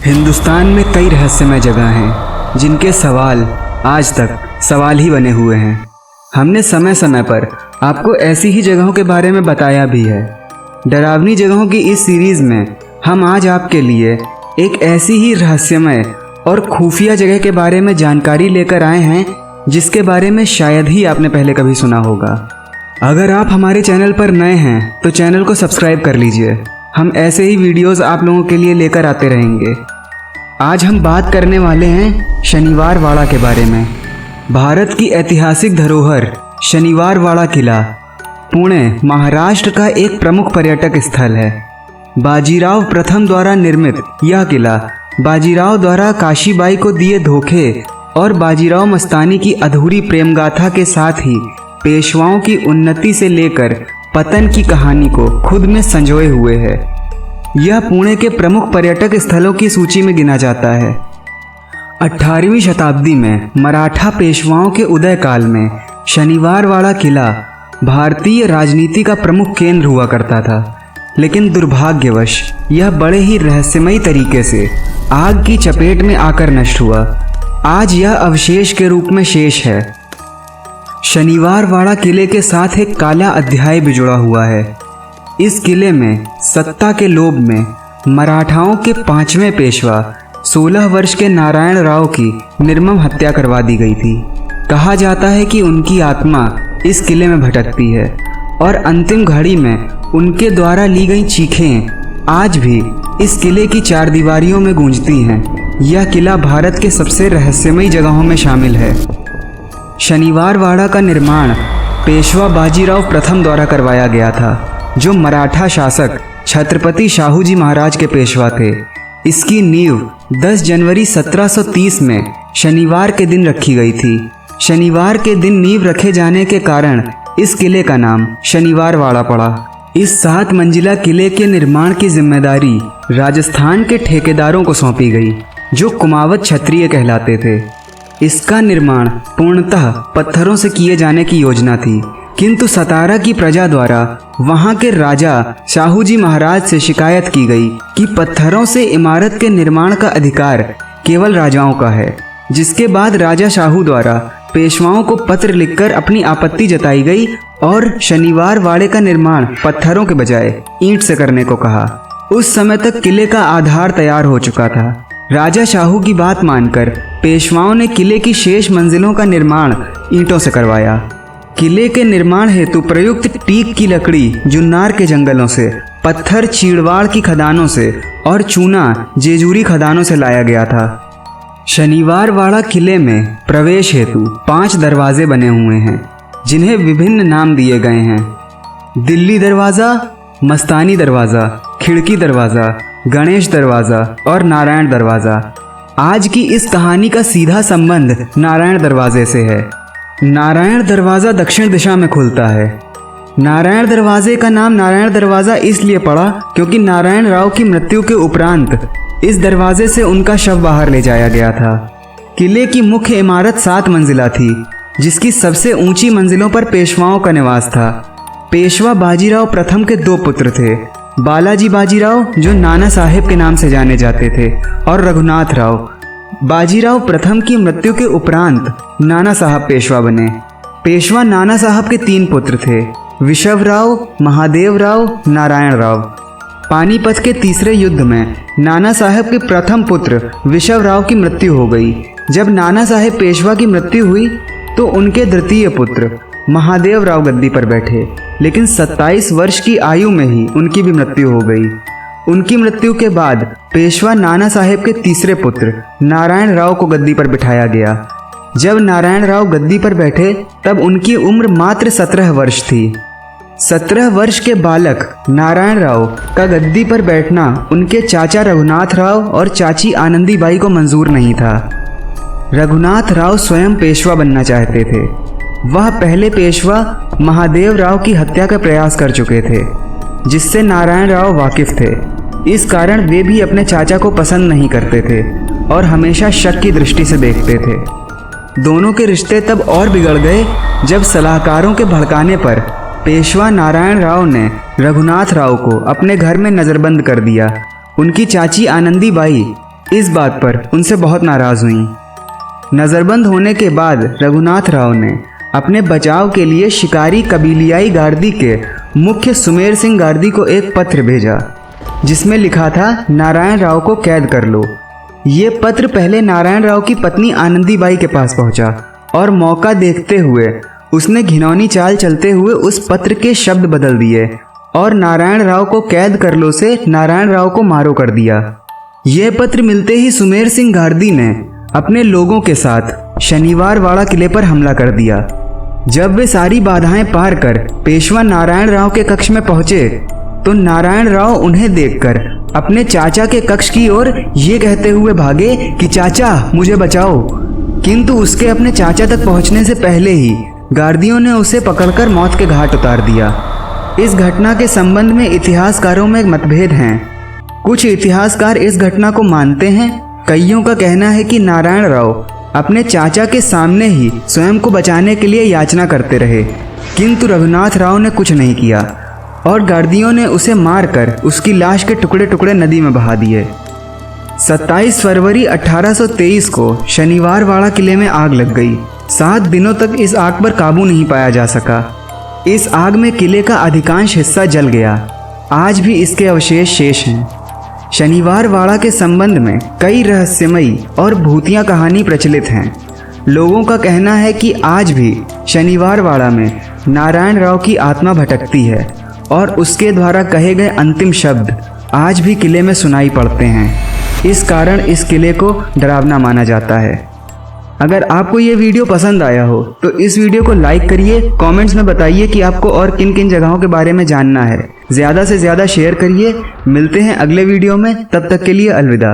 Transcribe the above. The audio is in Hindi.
हिंदुस्तान में कई रहस्यमय जगह हैं जिनके सवाल आज तक सवाल ही बने हुए हैं। हमने समय समय पर आपको ऐसी ही जगहों के बारे में बताया भी है। डरावनी जगहों की इस सीरीज़ में हम आज आपके लिए एक ऐसी ही रहस्यमय और खुफिया जगह के बारे में जानकारी लेकर आए हैं जिसके बारे में शायद ही आपने पहले कभी सुना होगा। अगर आप हमारे चैनल पर नए हैं तो चैनल को सब्सक्राइब कर लीजिए। हम ऐसे ही वीडियोस आप लोगों के लिए लेकर आते रहेंगे। आज हम बात करने वाले हैं शनिवार वाड़ा के बारे में। भारत की ऐतिहासिक धरोहर शनिवार वाड़ा किला पुणे महाराष्ट्र का एक प्रमुख पर्यटक स्थल है। बाजीराव प्रथम द्वारा निर्मित यह किला बाजीराव द्वारा काशीबाई को दिए धोखे और बाजीराव मस्तानी की अधूरी प्रेम गाथा के साथ ही पेशवाओं की उन्नति से लेकर पतन की कहानी को खुद में संजोए हुए है। यह पुणे के प्रमुख पर्यटक स्थलों की सूची में गिना जाता है। 18वीं शताब्दी में मराठा पेशवाओं के उदय काल में शनिवार वाड़ा किला भारतीय राजनीति का प्रमुख केंद्र हुआ करता था, लेकिन दुर्भाग्यवश यह बड़े ही रहस्यमयी तरीके से आग की चपेट में आकर नष्ट हुआ। आज यह अवशेष के रूप में शेष है। शनिवार वाड़ा किले के साथ एक काला अध्याय भी जुड़ा हुआ है। इस किले में सत्ता के लोभ में मराठाओं के 5वें पेशवा 16 वर्ष के नारायण राव की निर्मम हत्या करवा दी गई थी। कहा जाता है कि उनकी आत्मा इस किले में भटकती है और अंतिम घड़ी में उनके द्वारा ली गई चीखें आज भी इस किले की चार दीवारियों में गूंजती हैं। यह किला भारत के सबसे रहस्यमयी जगहों में शामिल है। शनिवार वाड़ा का निर्माण पेशवा बाजीराव प्रथम द्वारा करवाया गया था, जो मराठा शासक छत्रपति शाहू जी महाराज के पेशवा थे। इसकी नींव 10 जनवरी 1730 में शनिवार के दिन रखी गई थी। शनिवार के दिन नींव रखे जाने के कारण इस किले का नाम शनिवार वाड़ा पड़ा। इस 7 मंजिला किले के निर्माण की जिम्मेदारी राजस्थान के ठेकेदारों को सौंपी गई, जो कुमावत क्षत्रिय कहलाते थे। इसका निर्माण पूर्णतः पत्थरों से किए जाने की योजना थी, किंतु सतारा की प्रजा द्वारा वहां के राजा शाहू जी महाराज से शिकायत की गई कि पत्थरों से इमारत के निर्माण का अधिकार केवल राजाओं का है। जिसके बाद राजा शाहू द्वारा पेशवाओं को पत्र लिखकर अपनी आपत्ति जताई गई और शनिवार वाड़े का निर्माण पत्थरों के बजाय ईंट से करने को कहा। उस समय तक किले का आधार तैयार हो चुका था। राजा शाहू की बात मानकर पेशवाओं ने किले की शेष मंजिलों का निर्माण ईंटों से करवाया। किले के निर्माण हेतु प्रयुक्त टीक की लकड़ी जुन्नार के जंगलों से, पत्थर चीड़वाड़ की खदानों से और चूना जेजूरी खदानों से लाया गया था। शनिवार वाड़ा किले में प्रवेश हेतु 5 दरवाजे बने हुए हैं, जिन्हें विभिन्न नाम दिए गए हैं। दिल्ली दरवाज़ा, मस्तानी दरवाज़ा, खिड़की दरवाज़ा, गणेश दरवाज़ा और नारायण दरवाज़ा। आज की इस कहानी का सीधा संबंध नारायण दरवाजे से है। नारायण दरवाज़ा दक्षिण दिशा में खुलता है। नारायण दरवाजे का नाम नारायण दरवाज़ा इसलिए पड़ा क्योंकि नारायण राव की मृत्यु के उपरांत इस दरवाजे से उनका शव बाहर ले जाया गया था। किले की मुख्य इमारत 7 मंजिला थी, जिसकी सबसे ऊंची मंजिलों पर पेशवाओं का निवास था। पेशवा बाजीराव प्रथम के 2 पुत्र थे, बालाजी बाजीराव, जो नाना साहेब के नाम से जाने जाते थे, और रघुनाथ राव। बाजीराव प्रथम की मृत्यु के उपरांत नाना साहब पेशवा बने। पेशवा नाना साहब के 3 पुत्र थे, विशव राव, महादेव राव, नारायण राव। पानीपत के तीसरे युद्ध में नाना साहब के प्रथम पुत्र विशव राव की मृत्यु हो गई। जब नाना साहेब पेशवा की मृत्यु हुई तो उनके द्वितीय पुत्र महादेव राव गद्दी पर बैठे, लेकिन 27 वर्ष की आयु में ही उनकी भी मृत्यु हो गई। उनकी मृत्यु के बाद पेशवा नाना साहेब के तीसरे पुत्र नारायण राव को गद्दी पर बिठाया गया। जब नारायण राव गद्दी पर बैठे तब उनकी उम्र मात्र 17 वर्ष थी। 17 वर्ष के बालक नारायण राव का गद्दी पर बैठना उनके चाचा रघुनाथ राव और चाची आनंदीबाई को मंजूर नहीं था। रघुनाथ राव स्वयं पेशवा बनना चाहते थे। वह पहले पेशवा महादेव राव की हत्या का प्रयास कर चुके थे, जिससे नारायण राव वाकिफ थे। इस कारण वे भी अपने चाचा को पसंद नहीं करते थे और हमेशा शक की दृष्टि से देखते थे। दोनों के रिश्ते तब और बिगड़ गए जब सलाहकारों के भड़काने पर पेशवा नारायण राव ने रघुनाथ राव को अपने घर में नज़रबंद कर दिया। उनकी चाची आनंदीबाई इस बात पर उनसे बहुत नाराज हुई। नज़रबंद होने के बाद रघुनाथ राव ने अपने बचाव के लिए शिकारी कबीलियाई गार्दी के मुख्य सुमेर सिंह गार्दी को एक पत्र भेजा, जिसमें लिखा था नारायण राव को कैद कर लो। ये पत्र पहले नारायण राव की पत्नी आनंदीबाई के पास पहुंचा और मौका देखते हुए उसने घिनौनी चाल चलते हुए उस पत्र के शब्द बदल दिए और नारायण राव को कैद कर लो से नारायण राव को मारो कर दिया। यह पत्र मिलते ही सुमेर सिंह गार्दी ने अपने लोगों के साथ शनिवार वाड़ा किले पर हमला कर दिया। जब वे सारी बाधाएं पार कर पेशवा नारायण राव के कक्ष में पहुंचे तो नारायण राव उन्हें देखकर अपने चाचा के कक्ष की ओर ये कहते हुए भागे कि चाचा मुझे बचाओ, किंतु उसके अपने चाचा तक पहुंचने से पहले ही गार्दियों ने उसे पकड़कर मौत के घाट उतार दिया। इस घटना के संबंध में इतिहासकारों में मतभेद हैं। कुछ इतिहासकार इस घटना को मानते हैं, कईयों का कहना है कि नारायण राव अपने चाचा के सामने ही स्वयं को बचाने के लिए याचना करते रहे, किंतु रघुनाथ राव ने कुछ नहीं किया और गार्दियों ने उसे मारकर उसकी लाश के टुकड़े टुकड़े नदी में बहा दिए। 27 फरवरी 1823 को शनिवार वाड़ा किले में आग लग गई। 7 दिनों तक इस आग पर काबू नहीं पाया जा सका। इस आग में किले का अधिकांश हिस्सा जल गया। आज भी इसके अवशेष शेष हैं। शनिवार वाड़ा के संबंध में कई रहस्यमयी और भूतिया कहानी प्रचलित हैं। लोगों का कहना है कि आज भी शनिवार वाड़ा में नारायण राव की आत्मा भटकती है और उसके द्वारा कहे गए अंतिम शब्द आज भी किले में सुनाई पड़ते हैं। इस कारण इस किले को डरावना माना जाता है। अगर आपको ये वीडियो पसंद आया हो तो इस वीडियो को लाइक करिए, कमेंट्स में बताइए कि आपको और किन किन जगहों के बारे में जानना है। ज़्यादा से ज़्यादा शेयर करिए। मिलते हैं अगले वीडियो में, तब तक के लिए अलविदा।